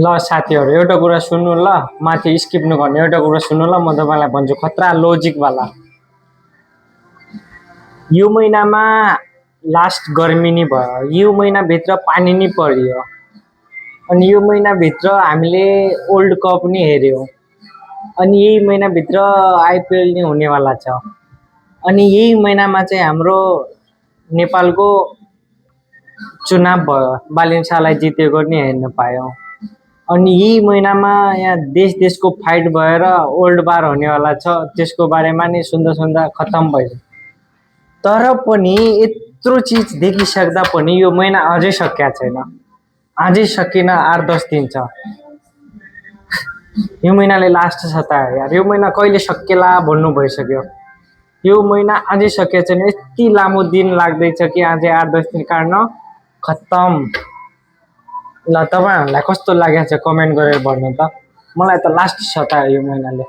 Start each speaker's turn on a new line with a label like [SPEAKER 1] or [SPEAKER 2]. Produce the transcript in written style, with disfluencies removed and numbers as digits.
[SPEAKER 1] ल साथीहरू एउटा कुरा सुन्नु ल, माथि स्किप नगर्ने। एउटा कुरा सुन्नु ल, म तपाईँलाई भन्छु खतरा लोजिकवाला। यो महिनामा लास्ट गर्मी नि भयो, यो महिनाभित्र पानी नि परियो, अनि यो महिनाभित्र हामीले वर्ल्ड कप नि हेऱ्यौँ, अनि यही महिनाभित्र आइपिएल नि हुनेवाला छ, अनि यही महिनामा चाहिँ हाम्रो नेपालको चुनाव भयो, बालिन शाहलाई जितेको नि हेर्न पायौँ। अनि यही महिनामा यहाँ देश देशको फाइट भएर वर्ल्ड वार हुनेवाला छ, त्यसको बारेमा नि सुन्दा सुन्दा खत्तम भयो। तर पनि यत्रो चिज देखिसक्दा पनि यो महिना अझै सकिएको छैन, अझै सकिन 8-10 दिन छ। यो महिनाले लास्ट छ त यार, यो महिना कहिले सकिएला भन्नु भइसक्यो। यो महिना अझै सकिएको छैन, यति लामो दिन लाग्दैछ कि अझै 8-10 दिन काट्न खत्तम। ल तपाईँहरूलाई कस्तो लागेको छ कमेन्ट गरेर भन्नु त, मलाई त लास्ट छ त यो महिनाले।